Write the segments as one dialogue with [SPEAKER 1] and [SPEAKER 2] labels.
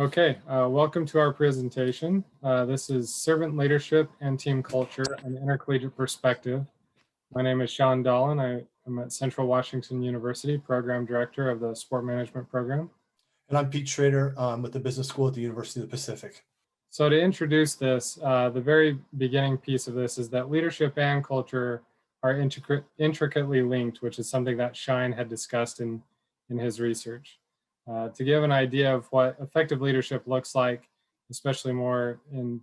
[SPEAKER 1] Okay, welcome to our presentation. This is Servant Leadership and Team Culture, an Intercollegiate Perspective. My name is Sean Dolan. I am at Central Washington University, Program Director of the Sport Management Program.
[SPEAKER 2] And I'm Pete Schrader with the Business School at the University of the Pacific.
[SPEAKER 1] So to introduce this, the very beginning piece of this is that leadership and culture are intricately linked, which is something that Shine had discussed in his research. To give an idea of what effective leadership looks like, especially more in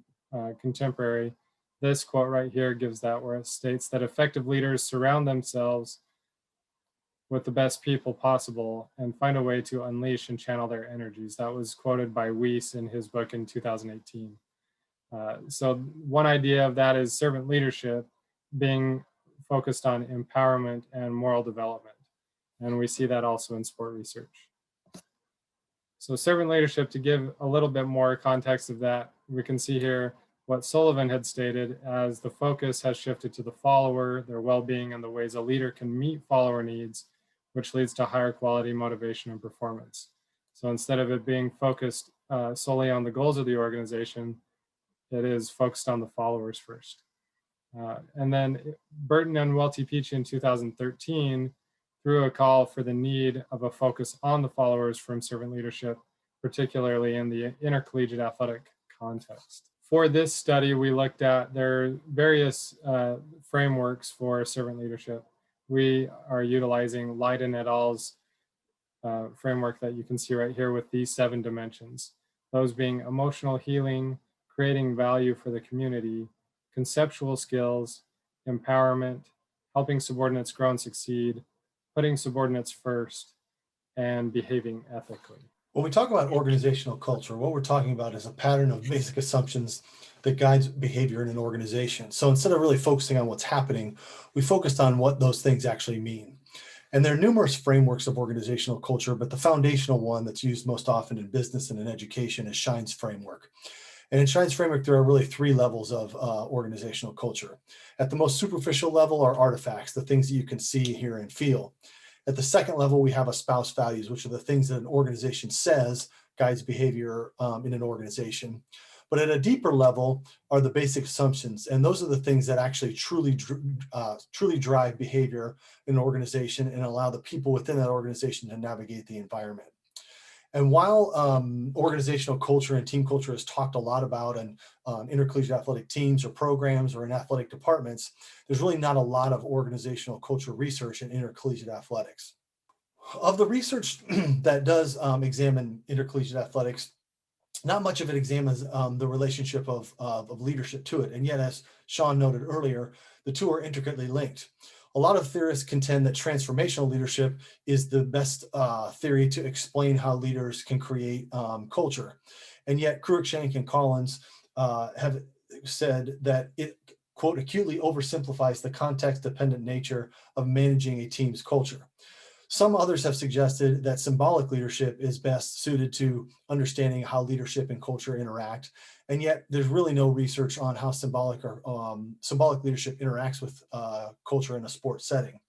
[SPEAKER 1] contemporary, this quote right here gives that, where it states that effective leaders surround themselves with the best people possible and find a way to unleash and channel their energies. That was quoted by Weiss in his book in 2018. So one idea of that is servant leadership being focused on empowerment and moral development. And we see that also in sport research. So servant leadership, to give a little bit more context of that, we can see here what Sullivan had stated as the focus has shifted to the follower, their well-being, and the ways a leader can meet follower needs, which leads to higher quality motivation and performance. So instead of it being focused solely on the goals of the organization, it is focused on the followers first. And then Burton and Welty-Peachy in 2013 threw a call for the need of a focus on the followers from servant leadership, particularly in the intercollegiate athletic context. For this study, we looked at their various frameworks for servant leadership. We are utilizing Leiden et al.'s framework that you can see right here with these 7 dimensions, those being emotional healing, creating value for the community, conceptual skills, empowerment, helping subordinates grow and succeed, putting subordinates first, and behaving ethically.
[SPEAKER 2] When we talk about organizational culture, what we're talking about is a pattern of basic assumptions that guides behavior in an organization. So instead of really focusing on what's happening, we focused on what those things actually mean. And there are numerous frameworks of organizational culture, but the foundational one that's used most often in business and in education is Shine's framework. And in Shine's framework, there are really 3 levels of organizational culture. At the most superficial level are artifacts, the things that you can see, hear, and feel. At the second level, we have espoused values, which are the things that an organization says guides behavior in an organization. But at a deeper level are the basic assumptions, and those are the things that actually truly drive behavior in an organization and allow the people within that organization to navigate the environment. And while organizational culture and team culture is talked a lot about in intercollegiate athletic teams or programs or in athletic departments, there's really not a lot of organizational culture research in intercollegiate athletics. Of the research that does examine intercollegiate athletics, not much of it examines the relationship of leadership to it. And yet, as Sean noted earlier, the two are intricately linked. A lot of theorists contend that transformational leadership is the best theory to explain how leaders can create culture. And yet Cruikshank and Collins have said that it, quote, acutely oversimplifies the context-dependent nature of managing a team's culture. Some others have suggested that symbolic leadership is best suited to understanding how leadership and culture interact. And yet there's really no research on how symbolic leadership interacts with culture in a sports setting.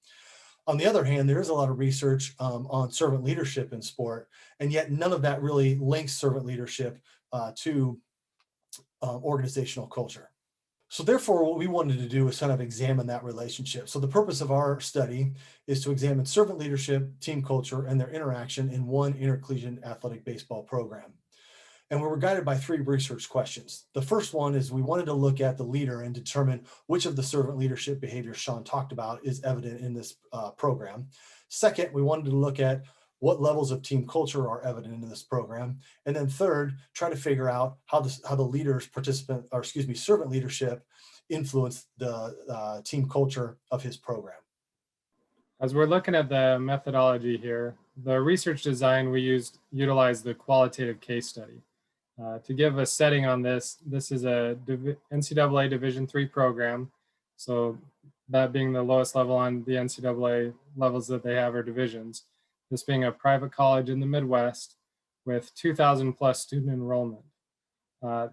[SPEAKER 2] On the other hand, there is a lot of research on servant leadership in sport, and yet none of that really links servant leadership to organizational culture. So therefore, what we wanted to do is kind of examine that relationship. So the purpose of our study is to examine servant leadership, team culture, and their interaction in one intercollegiate athletic baseball program. And we were guided by 3 research questions. The first one is we wanted to look at the leader and determine which of the servant leadership behaviors Sean talked about is evident in this program. Second, we wanted to look at what levels of team culture are evident in this program. And then third, try to figure out how the leaders servant leadership influence the team culture of his program.
[SPEAKER 1] As we're looking at the methodology here, the research design we utilized the qualitative case study. To give a setting on this is a NCAA Division III program. So that being the lowest level on the NCAA levels that they have are divisions. This being a private college in the Midwest with 2,000 plus student enrollment.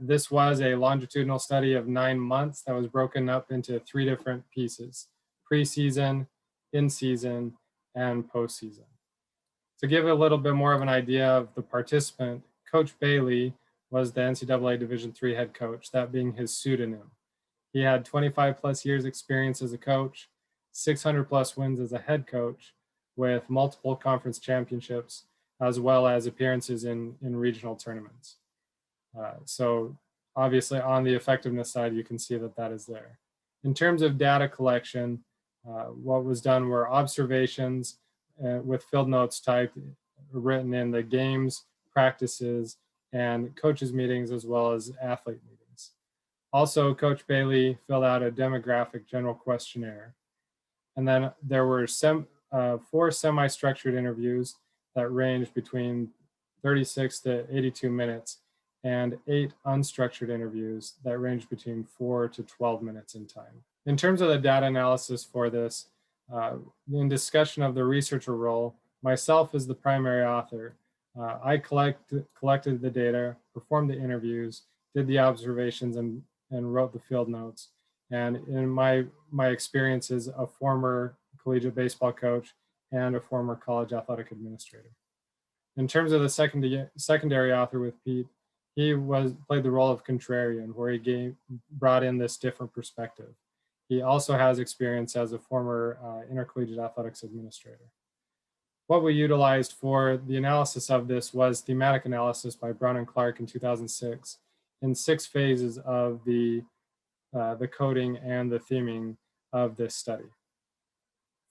[SPEAKER 1] This was a longitudinal study of 9 months that was broken up into 3 different pieces: preseason, in-season, and postseason. To give a little bit more of an idea of the participant Coach Bailey was the NCAA Division III head coach, that being his pseudonym. He had 25 plus years experience as a coach, 600 plus wins as a head coach, with multiple conference championships, as well as appearances in regional tournaments. So obviously on the effectiveness side, you can see that that is there. In terms of data collection, what was done were observations with field notes typed, written in the games, practices, and coaches meetings, as well as athlete meetings. Also, Coach Bailey filled out a demographic general questionnaire. And then there were 4 semi-structured interviews that ranged between 36 to 82 minutes, and 8 unstructured interviews that ranged between 4 to 12 minutes in time. In terms of the data analysis for this, in discussion of the researcher role, myself as the primary author, I collected the data, performed the interviews, did the observations, and wrote the field notes. And in my experience as a former collegiate baseball coach and a former college athletic administrator. In terms of the secondary author with Pete, he played the role of contrarian, where he brought in this different perspective. He also has experience as a former intercollegiate athletics administrator. What we utilized for the analysis of this was thematic analysis by Brown and Clark in 2006 in 6 phases of the coding and the theming of this study.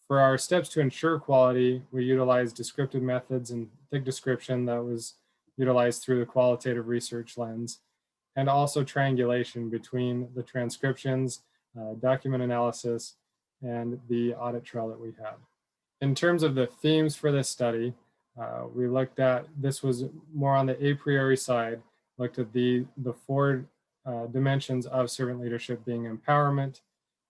[SPEAKER 1] For our steps to ensure quality, we utilized descriptive methods and thick description that was utilized through the qualitative research lens, and also triangulation between the transcriptions, document analysis, and the audit trail that we had. In terms of the themes for this study, we looked at, this was more on the a priori side, looked at the 4 dimensions of servant leadership being empowerment,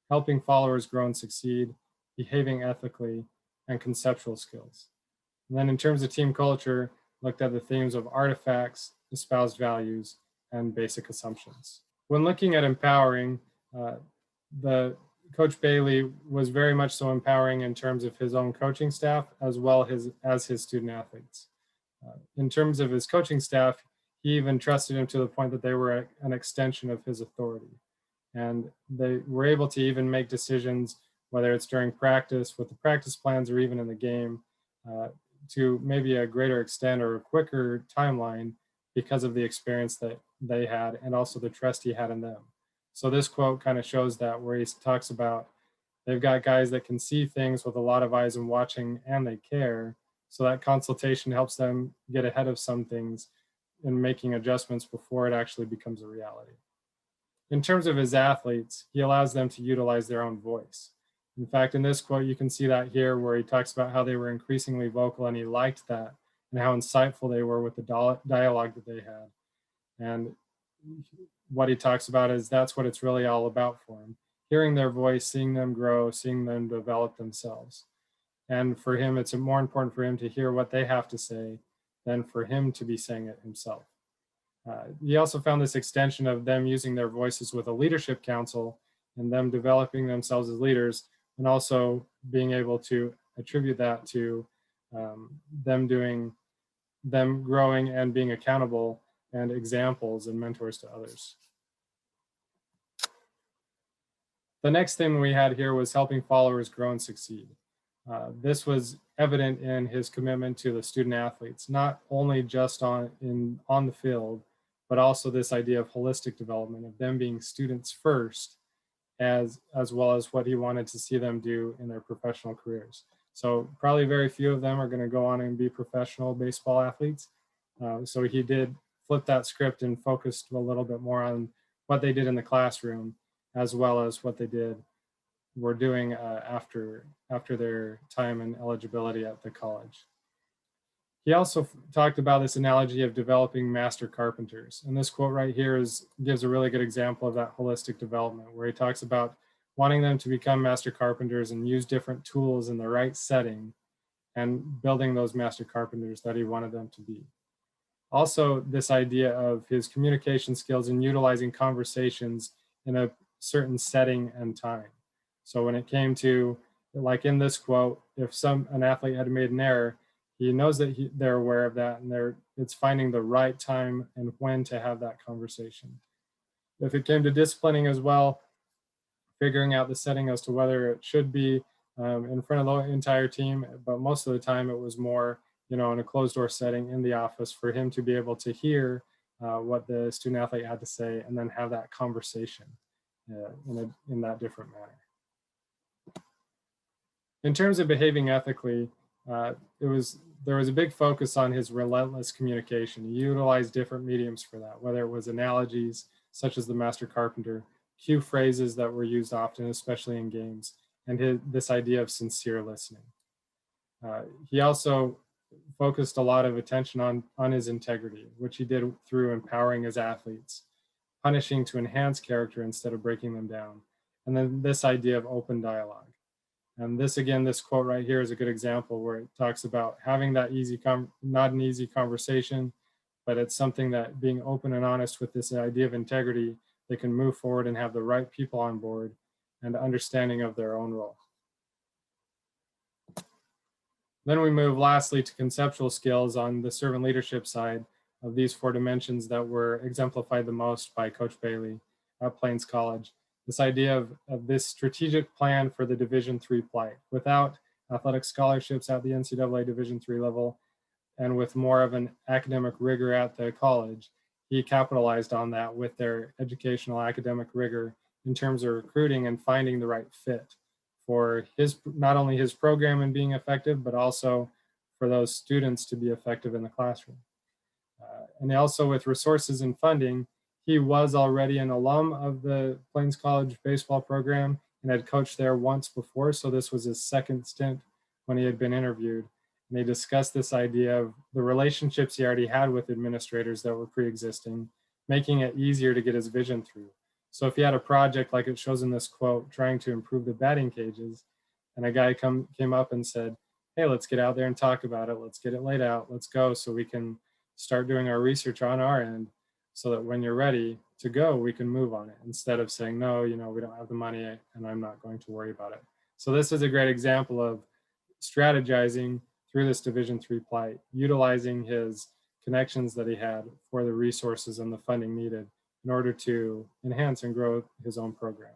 [SPEAKER 1] helping followers grow and succeed, behaving ethically, and conceptual skills. And then in terms of team culture, looked at the themes of artifacts, espoused values, and basic assumptions. When looking at empowering, the Coach Bailey was very much so empowering in terms of his own coaching staff, as well as his student athletes. In terms of his coaching staff, he even trusted him to the point that they were an extension of his authority. And they were able to even make decisions, whether it's during practice, with the practice plans, or even in the game, to maybe a greater extent or a quicker timeline because of the experience that they had and also the trust he had in them. So this quote kind of shows that, where he talks about they've got guys that can see things with a lot of eyes and watching, and they care. So that consultation helps them get ahead of some things and making adjustments before it actually becomes a reality. In terms of his athletes, he allows them to utilize their own voice. In fact, in this quote, you can see that here, where he talks about how they were increasingly vocal, and he liked that, and how insightful they were with the dialogue that they had. And what he talks about is that's what it's really all about for him: hearing their voice, seeing them grow, seeing them develop themselves. And for him, it's more important for him to hear what they have to say than for him to be saying it himself. He also found this extension of them using their voices with a leadership council and them developing themselves as leaders, and also being able to attribute that to them growing and being accountable and examples and mentors to others. The next thing we had here was helping followers grow and succeed. This was evident in his commitment to the student athletes, not only just on the field, but also this idea of holistic development, of them being students first, as well as what he wanted to see them do in their professional careers. So probably very few of them are going to go on and be professional baseball athletes. So he did flip that script and focused a little bit more on what they did in the classroom, as well as what they were doing after their time and eligibility at the college. He also talked about this analogy of developing master carpenters. And this quote right here gives a really good example of that holistic development, where he talks about wanting them to become master carpenters and use different tools in the right setting, and building those master carpenters that he wanted them to be. Also, this idea of his communication skills and utilizing conversations in a certain setting and time. So when it came to, like in this quote, if an athlete had made an error, he knows that they're aware of that, and it's finding the right time and when to have that conversation. If it came to disciplining as well, figuring out the setting as to whether it should be in front of the entire team, but most of the time it was more, in a closed door setting in the office for him to be able to hear what the student athlete had to say and then have that conversation in that different manner. In terms of behaving ethically, there was a big focus on his relentless communication. He utilized different mediums for that, whether it was analogies such as the master carpenter, cue phrases that were used often, especially in games, and this idea of sincere listening. He also focused a lot of attention on his integrity, which he did through empowering his athletes, punishing to enhance character instead of breaking them down, and then this idea of open dialogue. And this quote right here is a good example where it talks about having that not an easy conversation, but it's something that being open and honest with this idea of integrity, they can move forward and have the right people on board and understanding of their own role. Then we move lastly to conceptual skills on the servant leadership side of these 4 dimensions that were exemplified the most by Coach Bailey at Plains College. This idea of this strategic plan for the Division III plight without athletic scholarships at the NCAA Division III level and with more of an academic rigor at the college, he capitalized on that with their educational academic rigor in terms of recruiting and finding the right fit for not only his program and being effective, but also for those students to be effective in the classroom. And also with resources and funding, he was already an alum of the Plains College baseball program and had coached there once before. So this was his second stint when he had been interviewed. And they discussed this idea of the relationships he already had with administrators that were pre-existing, making it easier to get his vision through. So if he had a project like it shows in this quote, trying to improve the batting cages, and a guy came up and said, hey, let's get out there and talk about it. Let's get it laid out. Let's go so we can start doing our research on our end so that when you're ready to go, we can move on it instead of saying, no, we don't have the money and I'm not going to worry about it. So this is a great example of strategizing through this Division III plight, utilizing his connections that he had for the resources and the funding needed in order to enhance and grow his own program.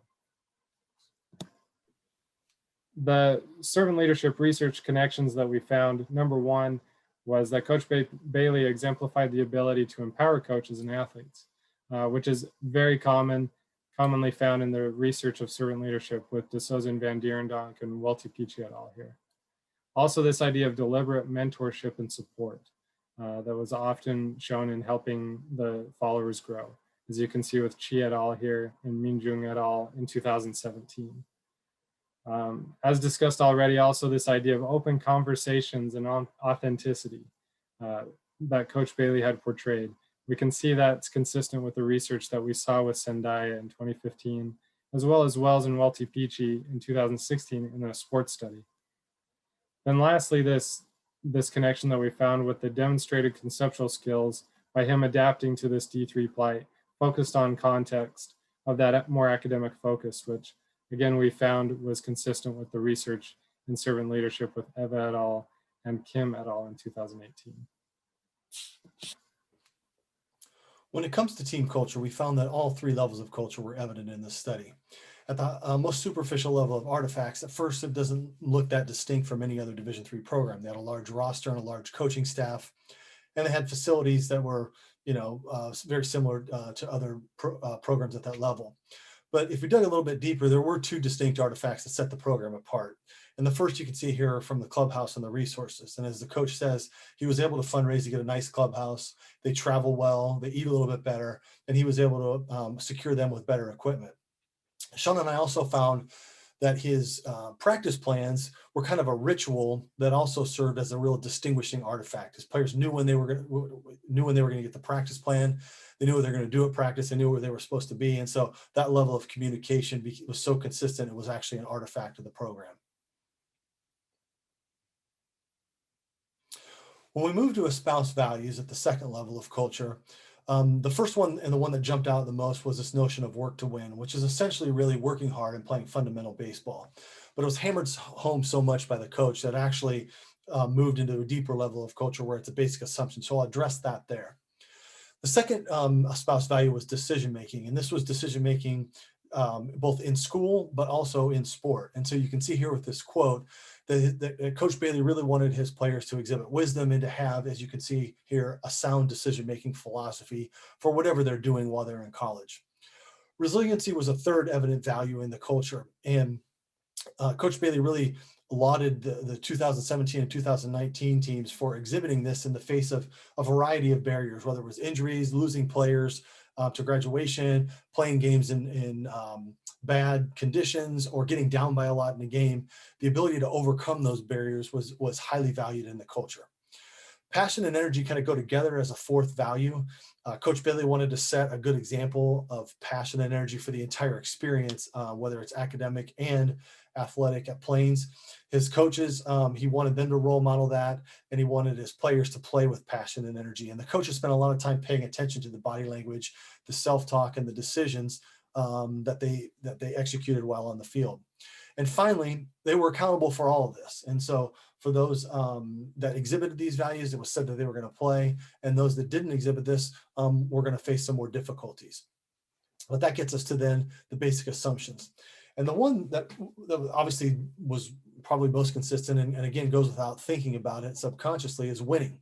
[SPEAKER 1] The servant leadership research connections that we found, number 1 was that Coach Bailey exemplified the ability to empower coaches and athletes, which is very commonly found in the research of servant leadership with De Souza and Van Dierendonk and Welty Peachy et al. Here. Also, this idea of deliberate mentorship and support that was often shown in helping the followers grow, as you can see with Chi et al. Here and Minjung et al. In 2017. As discussed already, also this idea of open conversations and authenticity that Coach Bailey had portrayed. We can see that's consistent with the research that we saw with Sendai in 2015, as well as Wells and Welty Peachy in 2016 in a sports study. Then lastly, this connection that we found with the demonstrated conceptual skills by him adapting to this D3 plight, focused on context of that more academic focus, which again, we found was consistent with the research in servant leadership with Eva et al. And Kim et al. In 2018.
[SPEAKER 2] When it comes to team culture, we found that all 3 levels of culture were evident in this study. At the most superficial level of artifacts, at first it doesn't look that distinct from any other Division III program. They had a large roster and a large coaching staff, and they had facilities that were, very similar to other programs at that level. But if we dug a little bit deeper, there were 2 distinct artifacts that set the program apart. And the first you can see here from the clubhouse and the resources. And as the coach says, he was able to fundraise to get a nice clubhouse. They travel well, they eat a little bit better, and he was able to secure them with better equipment. Sean and I also found that his practice plans were kind of a ritual that also served as a real distinguishing artifact. His players knew when they were going to get the practice plan. They knew what they were going to do at practice. They knew where they were supposed to be. And so that level of communication was so consistent, it was actually an artifact of the program. When we move to espouse values at the second level of culture, the first one and the one that jumped out the most was this notion of work to win, which is essentially really working hard and playing fundamental baseball. But it was hammered home so much by the coach that actually moved into a deeper level of culture where it's a basic assumption. So I'll address that there. The second espoused value was decision making, and this was decision making both in school but also in sport. And so you can see here with this quote that Coach Bailey really wanted his players to exhibit wisdom and to have, as you can see here, a sound decision making philosophy for whatever they're doing while they're in college. Resiliency was a third evident value in the culture, and Coach Bailey really lauded the 2017 and 2019 teams for exhibiting this in the face of a variety of barriers, whether it was injuries, losing players to graduation, playing games in bad conditions, or getting down by a lot in a game. The ability to overcome those barriers was highly valued in the culture. Passion and energy kind of go together as a fourth value. Coach Bailey wanted to set a good example of passion and energy for the entire experience, whether it's academic and athletic at Plains. His coaches, he wanted them to role model that, and he wanted his players to play with passion and energy. And the coaches spent a lot of time paying attention to the body language, the self-talk, and the decisions that they executed while on the field. And finally, they were accountable for all of this. And so for those that exhibited these values, it was said that they were going to play, and those that didn't exhibit this were going to face some more difficulties. But that gets us to then the basic assumptions. And the one that obviously was probably most consistent, and again goes without thinking about it subconsciously, is winning.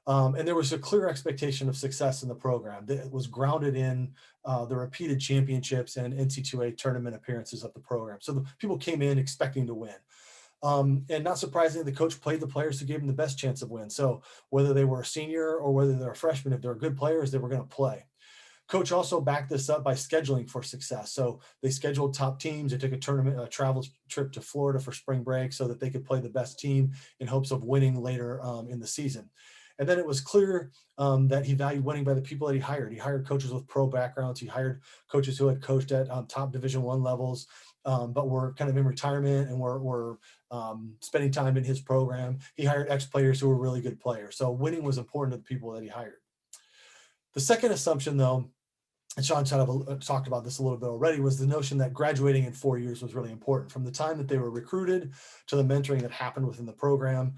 [SPEAKER 2] And there was a clear expectation of success in the program that was grounded in the repeated championships and NC2A tournament appearances of the program. So the people came in expecting to win. And not surprisingly, the coach played the players who gave them the best chance of win. So whether they were a senior or whether they're a freshman, if they're good players, they were going to play. Coach also backed this up by scheduling for success. So they scheduled top teams. They took a travel trip to Florida for spring break so that they could play the best team in hopes of winning later in the season. And then it was clear that he valued winning by the people that he hired. He hired coaches with pro backgrounds. He hired coaches who had coached at top Division I levels, but were kind of in retirement and were spending time in his program. He hired ex-players who were really good players. So winning was important to the people that he hired. The second assumption, though, and Sean talked about this a little bit already, was the notion that graduating in 4 years was really important. From the time that they were recruited, to the mentoring that happened within the program,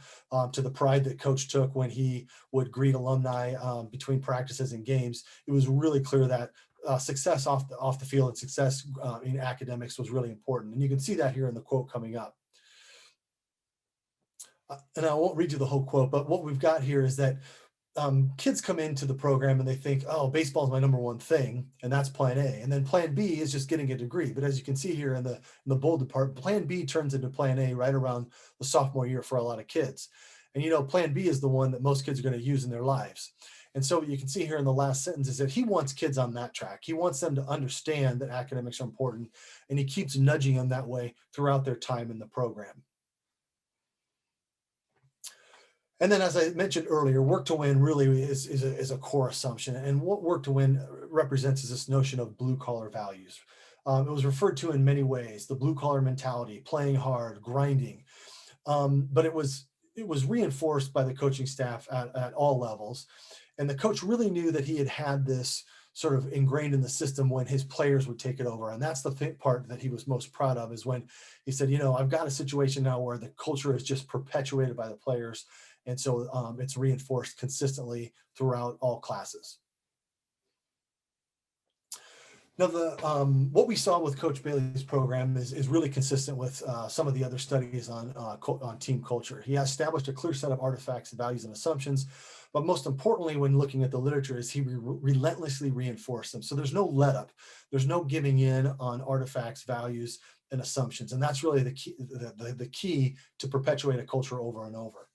[SPEAKER 2] to the pride that Coach took when he would greet alumni between practices and games, it was really clear that success off the field and success in academics was really important. And you can see that here in the quote coming up. And I won't read you the whole quote, but what we've got here is that kids come into the program and they think, oh, baseball is my number one thing, and that's plan A. And then plan B is just getting a degree. But as you can see here in the bolded part, plan B turns into plan A right around the sophomore year for a lot of kids. And, you know, plan B is the one that most kids are going to use in their lives. And so what you can see here in the last sentence is that he wants kids on that track. He wants them to understand that academics are important, and he keeps nudging them that way throughout their time in the program. And then, as I mentioned earlier, work to win really is a core assumption. And what work to win represents is this notion of blue collar values. It was referred to in many ways: the blue collar mentality, playing hard, grinding. But it was reinforced by the coaching staff at all levels. And the coach really knew that he had this sort of ingrained in the system when his players would take it over. And that's the part that he was most proud of, is when he said, you know, I've got a situation now where the culture is just perpetuated by the players. And so it's reinforced consistently throughout all classes. Now, what we saw with Coach Bailey's program is really consistent with some of the other studies on team culture. He has established a clear set of artifacts, values, and assumptions. But most importantly, when looking at the literature, is he relentlessly reinforced them. So there's no let up. There's no giving in on artifacts, values, and assumptions. And that's really the key to perpetuate a culture over and over.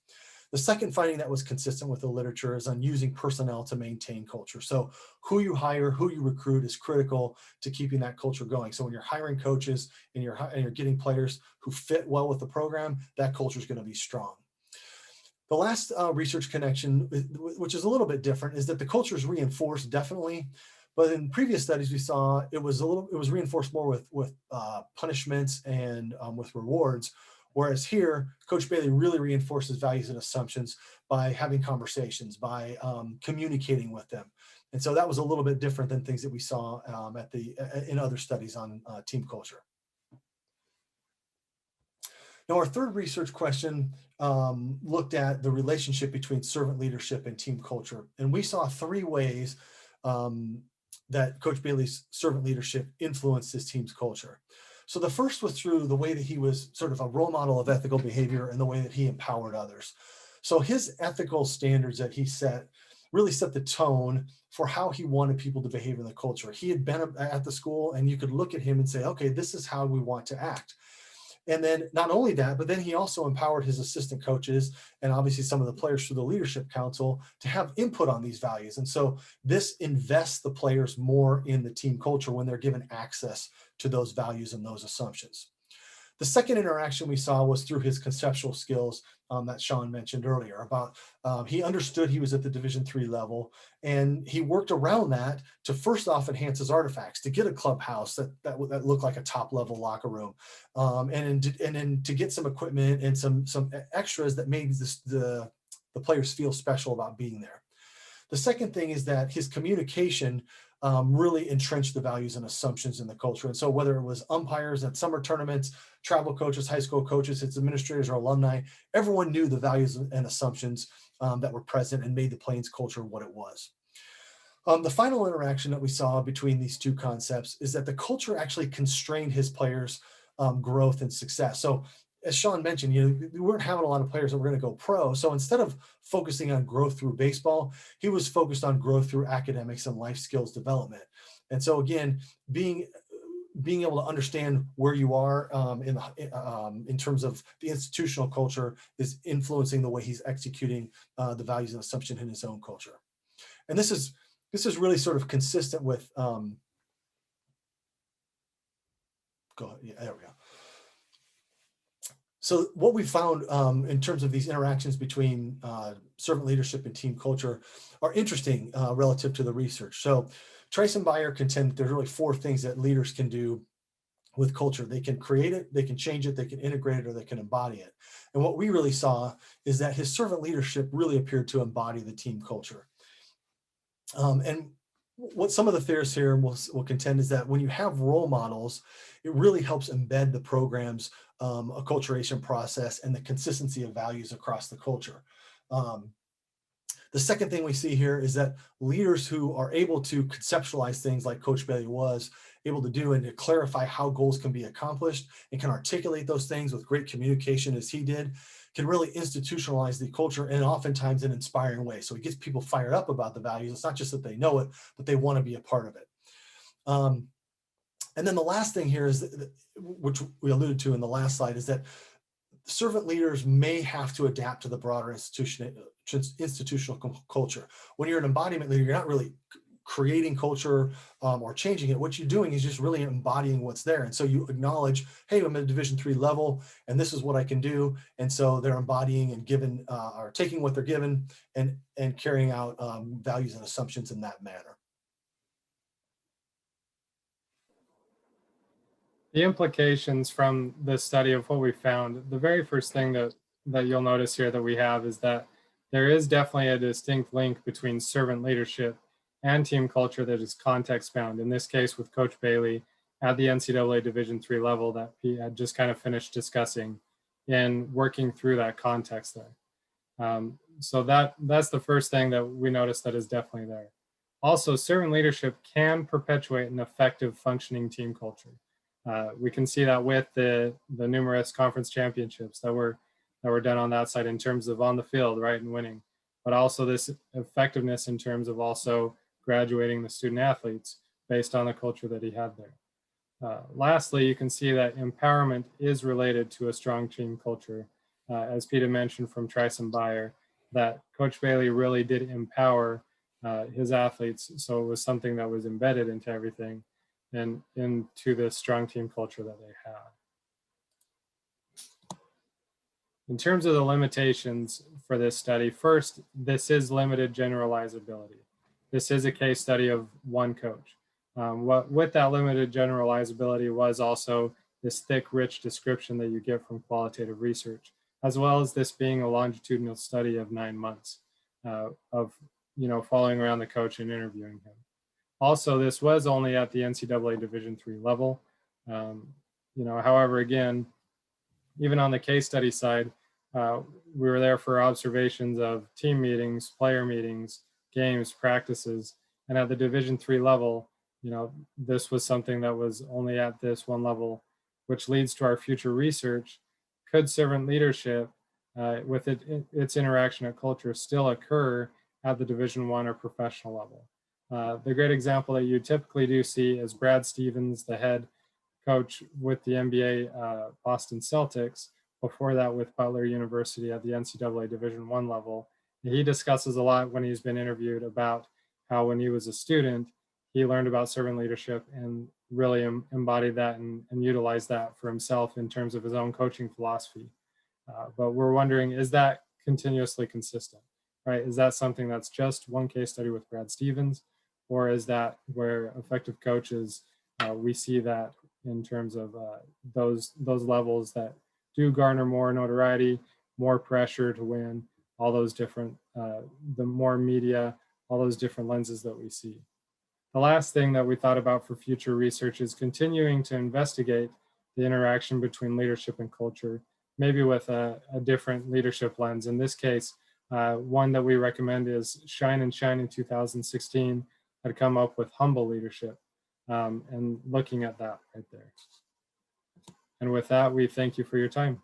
[SPEAKER 2] The second finding that was consistent with the literature is on using personnel to maintain culture. So who you hire, who you recruit is critical to keeping that culture going. So when you're hiring coaches and you're getting players who fit well with the program, that culture is going to be strong. The last research connection, which is a little bit different, is that the culture is reinforced, definitely. But in previous studies, we saw it was reinforced more with punishments and with rewards. Whereas here, Coach Bailey really reinforces values and assumptions by having conversations, by communicating with them. And so that was a little bit different than things that we saw in other studies on team culture. Now, our third research question looked at the relationship between servant leadership and team culture. And we saw three ways um, that Coach Bailey's servant leadership influenced his team's culture. So the first was through the way that he was sort of a role model of ethical behavior and the way that he empowered others. So his ethical standards that he set really set the tone for how he wanted people to behave in the culture. He had been at the school, and you could look at him and say, okay, this is how we want to act. And then not only that, but then he also empowered his assistant coaches and obviously some of the players through the leadership council to have input on these values. And so this invests the players more in the team culture when they're given access to those values and those assumptions. The second interaction we saw was through his conceptual skills that Sean mentioned earlier about he understood he was at the Division III level, and he worked around that to first off enhance his artifacts, to get a clubhouse that looked like a top level locker room, and then to get some equipment and some extras that made the players feel special about being there. The second thing is that his communication really entrenched the values and assumptions in the culture. And so whether it was umpires at summer tournaments, travel coaches, high school coaches, its administrators or alumni, everyone knew the values and assumptions that were present and made the Plains culture what it was. The final interaction that we saw between these two concepts is that the culture actually constrained his players' growth and success. So as Sean mentioned, we weren't having a lot of players that were going to go pro. So instead of focusing on growth through baseball, he was focused on growth through academics and life skills development. And so again, being able to understand where you are in terms of the institutional culture is influencing the way he's executing the values and assumption in his own culture. And this is really sort of consistent with go ahead. Yeah, there we go. So what we found in terms of these interactions between servant leadership and team culture are interesting relative to the research. So Trice and Beyer contend that there's really four things that leaders can do with culture. They can create it, they can change it, they can integrate it, or they can embody it. And what we really saw is that his servant leadership really appeared to embody the team culture. And what some of the theorists here will contend is that when you have role models, it really helps embed the program's acculturation process and the consistency of values across the culture. The second thing we see here is that leaders who are able to conceptualize things like Coach Bailey was able to do and to clarify how goals can be accomplished and can articulate those things with great communication as he did, can really institutionalize the culture and oftentimes in an inspiring way. So he gets people fired up about the values. It's not just that they know it, but they want to be a part of it. And then the last thing here is, which we alluded to in the last slide, is that servant leaders may have to adapt to the broader institutional culture. When you're an embodiment leader, you're not really creating culture or changing it. What you're doing is just really embodying what's there. And so you acknowledge, hey, I'm at a Division III level, and this is what I can do. And so they're embodying and giving or taking what they're given and carrying out values and assumptions in that manner.
[SPEAKER 1] The implications from this study of what we found, the very first thing that you'll notice here that we have is that there is definitely a distinct link between servant leadership and team culture that is context bound. In this case with Coach Bailey at the NCAA Division III level that he had just kind of finished discussing in working through that context there. So that's the first thing that we noticed that is definitely there. Also, servant leadership can perpetuate an effective functioning team culture. We can see that with the numerous conference championships that were done on that side in terms of on the field, right, and winning, but also this effectiveness in terms of also graduating the student athletes based on the culture that he had there. Lastly, you can see that empowerment is related to a strong team culture. As Peter mentioned from Trice and Beyer, that Coach Bailey really did empower his athletes. So it was something that was embedded into everything and into the strong team culture that they had. In terms of the limitations for this study, first, this is limited generalizability. This is a case study of one coach. With that limited generalizability was also this thick, rich description that you get from qualitative research, as well as this being a longitudinal study of 9 months of following around the coach and interviewing him. Also, this was only at the NCAA Division III level. However, again, even on the case study side, we were there for observations of team meetings, player meetings, games, practices, and at the Division III level, this was something that was only at this one level, which leads to our future research. Could servant leadership, with its interaction at culture, still occur at the Division I or professional level? The great example that you typically do see is Brad Stevens, the head coach with the NBA Boston Celtics, before that with Butler University at the NCAA Division I level. He discusses a lot when he's been interviewed about how when he was a student, he learned about servant leadership and really embodied that and utilized that for himself in terms of his own coaching philosophy. But we're wondering, is that continuously consistent, right? Is that something that's just one case study with Brad Stevens, or is that where effective coaches, we see that in terms of those levels that do garner more notoriety, more pressure to win, all those different, the more media, all those different lenses that we see. The last thing that we thought about for future research is continuing to investigate the interaction between leadership and culture, maybe with a different leadership lens. In this case, one that we recommend is Shine and Shine in 2016 had come up with humble leadership, and looking at that right there. And with that, we thank you for your time.